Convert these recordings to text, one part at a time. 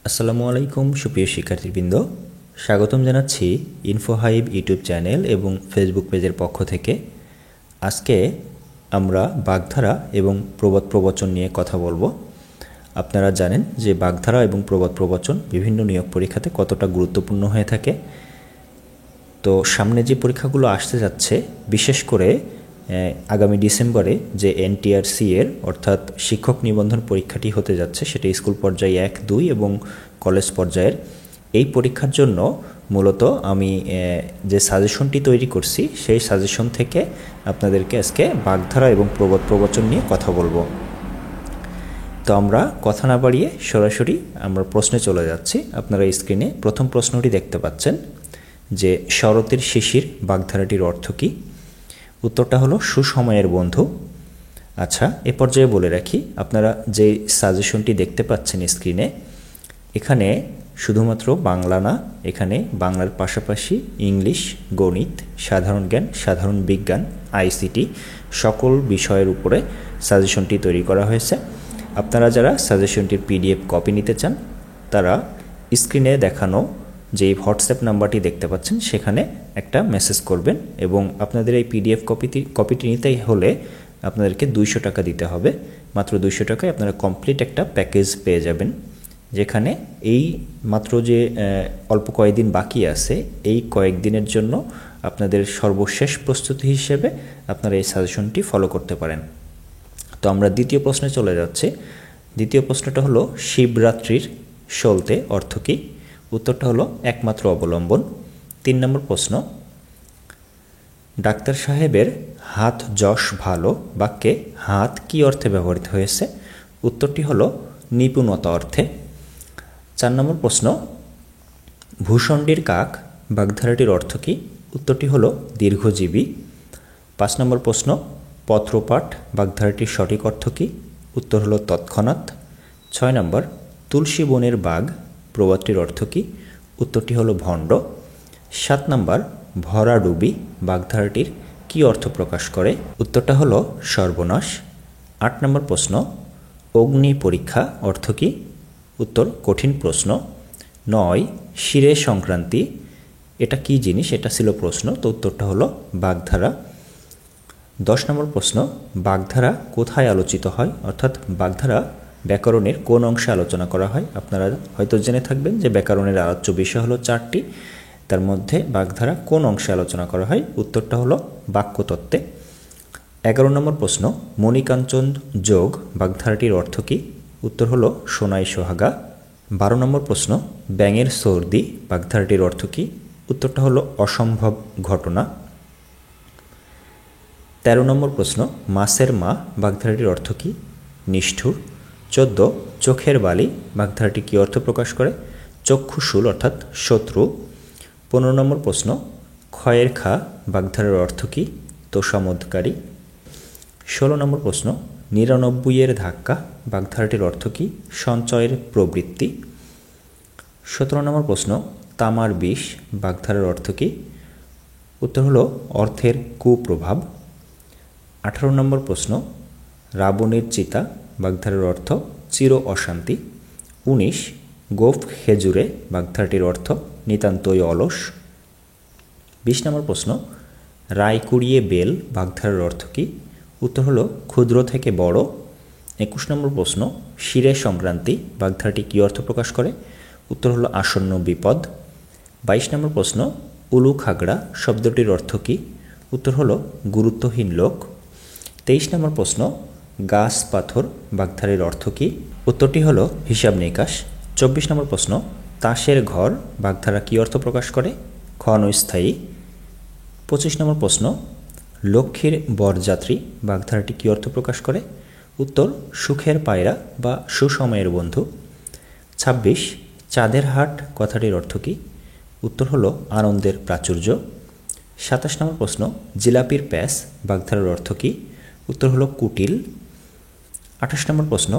আসসালামু আলাইকুম সুপ্রিয় শিক্ষার্থীবৃন্দ, স্বাগতম জানাচ্ছি ইনফোহাইব ইউটিউব চ্যানেল এবং ফেসবুক পেজের পক্ষ থেকে। আজকে আমরা বাগধারা এবং প্রবাদ প্রবচন নিয়ে কথা বলবো। আপনারা জানেন যে বাগধারা এবং প্রবাদ প্রবচন বিভিন্ন নিয়োগ পরীক্ষাতে কতটা গুরুত্বপূর্ণ হয়ে থাকে। তো সামনে যে পরীক্ষাগুলো আসতে যাচ্ছে, বিশেষ করে আগামী ডিসেম্বরে যে এনটিআরসি এর অর্থাৎ শিক্ষক নিবন্ধন পরীক্ষাটি হতে যাচ্ছে, সেটা স্কুল পর্যায়ে 1, 2 এবং কলেজ পর্যায়ের। এই পরীক্ষার জন্য মূলত আমি যে সাজেশনটি তৈরি করছি, সেই সাজেশন থেকে আপনাদেরকে আজকে বাগধারা এবং প্রবাদ প্রবচন নিয়ে কথা বলবো। তো আমরা কথা না বাড়িয়ে সরাসরি আমরা প্রশ্নে চলে যাচ্ছি। আপনারা স্ক্রিনে প্রথম প্রশ্নটি দেখতে পাচ্ছেন যে শরতের শিশির বাগধারাটির অর্থ কী? উত্তরটা হলো সুসময়ের বন্ধু। আচ্ছা, এ পর্যায়ে বলে রাখি, আপনারা যে সাজেশনটি দেখতে পাচ্ছেন স্ক্রিনে, এখানে শুধুমাত্র বাংলা না, এখানে বাংলার পাশাপাশি ইংলিশ, গণিত, সাধারণ জ্ঞান, সাধারণ বিজ্ঞান, আইসিটি সকল বিষয়ের উপরে সাজেশনটি তৈরি করা হয়েছে। আপনারা যারা সাজেশনটির পিডিএফ কপি নিতে চান, তারা স্ক্রিনে দেখানো যে হোয়াটসঅ্যাপ নাম্বারটি দেখতে পাচ্ছেন, সেখানে একটা মেসেজ করবেন এবং আপনাদের এই পিডিএফ কপিটি নিতে হলে আপনাদেরকে 200 টাকা দিতে হবে। মাত্র 200 টাকায় আপনারা কমপ্লিট একটা প্যাকেজ পেয়ে যাবেন, যেখানে এই মাত্র যে অল্প কয়েকদিন বাকি আছে, এই কয়েকদিনের জন্য আপনাদের সর্বশেষ প্রস্তুতি হিসেবে আপনারা এই সাজেশনটি ফলো করতে পারেন। তো আমরা দ্বিতীয় প্রশ্নে চলে যাচ্ছি। দ্বিতীয় প্রশ্নটা হলো শিবরাত্রির সলতে অর্থ কী? উত্তরটা হলো একমাত্র অবলম্বন। 3 নম্বর প্রশ্ন, ডাক্তার সাহেবের হাত যশ ভালো বাক্যে হাত কী অর্থে ব্যবহৃত হয়েছে? উত্তরটি হলো নিপুণতা অর্থে। 4 নম্বর প্রশ্ন, ভূষণ্ডীর কাক বাগধারাটির অর্থ কী? উত্তরটি হলো দীর্ঘজীবী। 5 নম্বর প্রশ্ন, পত্রপাঠ বাগধারাটির সঠিক অর্থ কী? উত্তর হলো তৎক্ষণাৎ। 6 নম্বর, তুলসী বনের বাঘ প্রবাদটির অর্থ কী? উত্তরটি হলো ভণ্ড। 7 নম্বর, ভরাডুবি বাগধারাটির কী অর্থ প্রকাশ করে? উত্তরটা হলো সর্বনাশ। 8 নম্বর প্রশ্ন, অগ্নি পরীক্ষা অর্থ কী? উত্তর কঠিন প্রশ্ন। 9, শিরে সংক্রান্তি এটা কী জিনিস? এটা ছিল প্রশ্ন, তো উত্তরটা হলো বাগধারা। 10 নম্বর প্রশ্ন, বাগধারা কোথায় আলোচিত হয়? অর্থাৎ বাগধারা ব্যাকরণের কোন অংশে আলোচনা করা হয়? আপনারা হয়তো জেনে থাকবেন যে ব্যাকরণের আলোচ্য বিষয় হলো 4টি, তার মধ্যে বাগধারা কোন অংশে আলোচনা করা হয়? উত্তরটা হলো বাক্যতত্ত্বে। 11 নম্বর প্রশ্ন, মণিকাঞ্চন যোগ বাগধারাটির অর্থ কী? উত্তর হলো সোনাই সোহাগা। 12 নম্বর প্রশ্ন, ব্যাঙের সর্দি বাগধারাটির অর্থ কী? উত্তরটা হলো অসম্ভব ঘটনা। 13 নম্বর প্রশ্ন, মাছের মা বাগধারাটির অর্থ কী? নিষ্ঠুর। 14, চোখের বালি বাগধারাটি কী অর্থ প্রকাশ করে? চক্ষুশূল অর্থাৎ শত্রু। 15 নম্বর প্রশ্ন, ক্ষয়ের খা বাগধারার অর্থ কী? তোষামোদকারী। 16 নম্বর প্রশ্ন, 99 ধাক্কা বাগধারাটির অর্থ কী? সঞ্চয়ের প্রবৃত্তি। 17 নম্বর প্রশ্ন, তামার বিষ বাগধারার অর্থ কী? উত্তর হলো অর্থের কুপ্রভাব। 18 নম্বর প্রশ্ন, রাবণের চিতা বাগধারার অর্থ চির অশান্তি। 19, গোফ খেজুরে বাগধারাটির অর্থ নিতান্তই অলস। 20 নম্বর প্রশ্ন, রায় কুড়িয়ে বেল বাগধারার অর্থ কী? উত্তর হলো ক্ষুদ্র থেকে বড়। 21 নম্বর প্রশ্ন, শিরে সংক্রান্তি বাগধারাটি কী অর্থ প্রকাশ করে? উত্তর হলো আসন্ন বিপদ। 22 নম্বর প্রশ্ন, উলু খাগড়া শব্দটির অর্থ কী? উত্তর হলো গুরুত্বহীন লোক। 23 নম্বর প্রশ্ন, গাছ পাথর বাগধারার অর্থ কী? উত্তরটি হলো হিসাব নিকাশ। 24 নম্বর প্রশ্ন, তাসের ঘর বাগধারা কী অর্থ প্রকাশ করে? ক্ষণস্থায়ী। 25 নম্বর প্রশ্ন, লক্ষ্মীর বরযাত্রী বাগধারাটি কী অর্থ প্রকাশ করে? উত্তর সুখের পায়রা বা সুসময়ের বন্ধু। 26, চাঁদের হাট কথাটির অর্থ কী? উত্তর হলো আনন্দের প্রাচুর্য। 27 নম্বর প্রশ্ন, জিলাপির প্যাঁচ বাগধারার অর্থ কী? উত্তর হলো কুটিল। 28 নম্বর প্রশ্ন,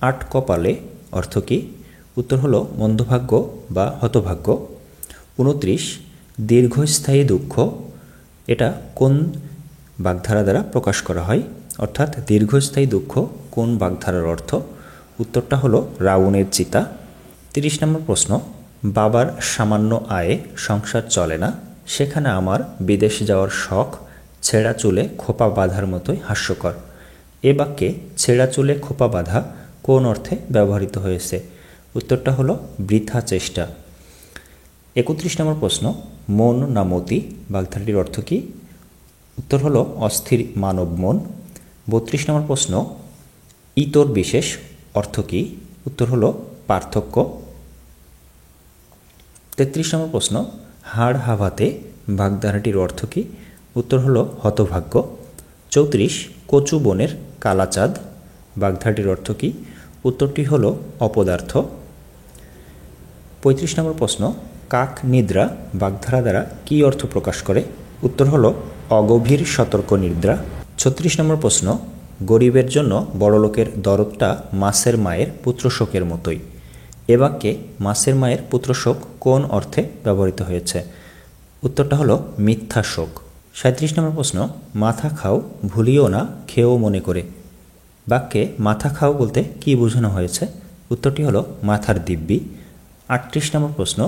আট কপালে অর্থ কী? উত্তর হলো মন্দভাগ্য বা হতভাগ্য। 29, দীর্ঘস্থায়ী দুঃখ এটা কোন বাগধারা দ্বারা প্রকাশ করা হয়? অর্থাৎ দীর্ঘস্থায়ী দুঃখ কোন বাগধারার অর্থ? উত্তরটা হলো রাবণের চিতা। 30 নম্বর প্রশ্ন, বাবার সামান্য আয়ে সংসার চলে না, সেখানে আমার বিদেশ যাওয়ার শখ ছেঁড়া চুলে খোপা বাঁধার মতোই হাস্যকর। এ বাক্যে ছেঁড়া চুলে খোপা বাঁধা কোন অর্থে ব্যবহৃত হয়েছে? উত্তরটা হলো বৃথা চেষ্টা। 31 নম্বর প্রশ্ন, মন না মতি বাগধারাটির অর্থ কী? উত্তর হলো অস্থির মানব মন। 32 নম্বর প্রশ্ন, ইতর বিশেষ অর্থ কী? উত্তর হলো পার্থক্য। 33 নম্বর প্রশ্ন, হাড় হাভাতে বাগধারাটির অর্থ কী? উত্তর হলো হতভাগ্য। 34, কচু বনের কালাচাঁদ বাগধারাটির অর্থ কী? উত্তরটি হলো অপদার্থ। 35 নম্বর প্রশ্ন, কাক নিদ্রা বাগধারা দ্বারা কী অর্থ প্রকাশ করে? উত্তর হলো অগভীর সতর্ক নিদ্রা। 36 নম্বর প্রশ্ন, গরিবের জন্য বড়লোকের দরদটা মাছের মায়ের পুত্রশোকের মতোই। এ বাক্যে মাছের মায়ের পুত্রশোক কোন অর্থে ব্যবহৃত হয়েছে? উত্তরটা হলো মিথ্যা শোক। 37 নম্বর প্রশ্ন, মাথা খাও ভুলিও না খেয়েও মনে করে বাক্যে মাথা খাও বলতে কী বোঝানো হয়েছে? উত্তরটি হলো মাথার দিব্যি। 38 নম্বর প্রশ্ন,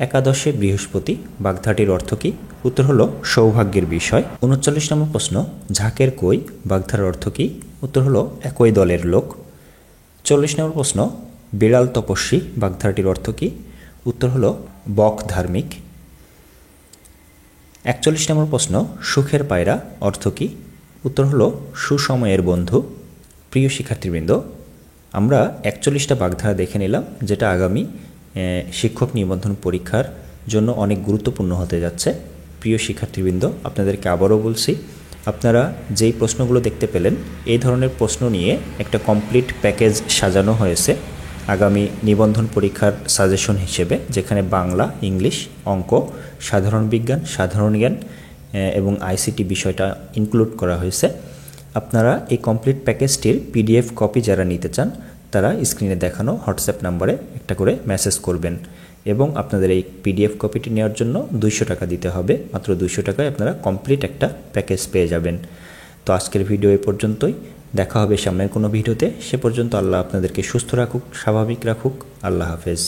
একাদশে বৃহস্পতি বাগধারাটির অর্থ কী? উত্তর হলো সৌভাগ্যের বিষয়। 39 নম্বর প্রশ্ন, ঝাঁকের কই বাগধারার অর্থ কী? উত্তর হলো একই দলের লোক। 40 নম্বর প্রশ্ন, বিড়াল তপস্বী বাগধারাটির অর্থ কী? উত্তর হলো বক ধার্মিক। 41 নম্বর প্রশ্ন, সুখের পায়রা অর্থ কী? উত্তর হলো সুসময়ের বন্ধু। প্রিয় শিক্ষার্থীবৃন্দ, আমরা 41টা বাগধারা দেখে নিলাম, যেটা আগামী শিক্ষক নিবন্ধন পরীক্ষার জন্য অনেক গুরুত্বপূর্ণ হতে যাচ্ছে। প্রিয় শিক্ষার্থীবৃন্দ, আপনাদেরকে আবারও বলছি, আপনারা যেই প্রশ্নগুলো দেখতে পেলেন এই ধরনের প্রশ্ন নিয়ে একটা কমপ্লিট প্যাকেজ সাজানো হয়েছে আগামী নিবন্ধন পরীক্ষার সাজেশন হিসেবে, যেখানে বাংলা, ইংলিশ, অঙ্ক, সাধারণ বিজ্ঞান, সাধারণ জ্ঞান এবং আইসিটি বিষয়টা ইনক্লুড করা হয়েছে। আপনারা এই কমপ্লিট প্যাকেজটির পিডিএফ কপি যারা নিতে চান তারা স্ক্রিনে দেখানো হোয়াটসঅ্যাপ নাম্বারে একটা করে মেসেজ করবেন এবং আপনাদের এই পিডিএফ কপিটি নেওয়ার জন্য 200 টাকা দিতে হবে। মাত্র 200 টাকায় আপনারা কমপ্লিট একটা প্যাকেজ পেয়ে যাবেন। তো আজকের ভিডিও এ পর্যন্তই, দেখা হবে সামনের কোনো ভিডিওতে। সে পর্যন্ত আল্লাহ আপনাদেরকে সুস্থ রাখুক, স্বাভাবিক রাখুক। আল্লাহ হাফেজ।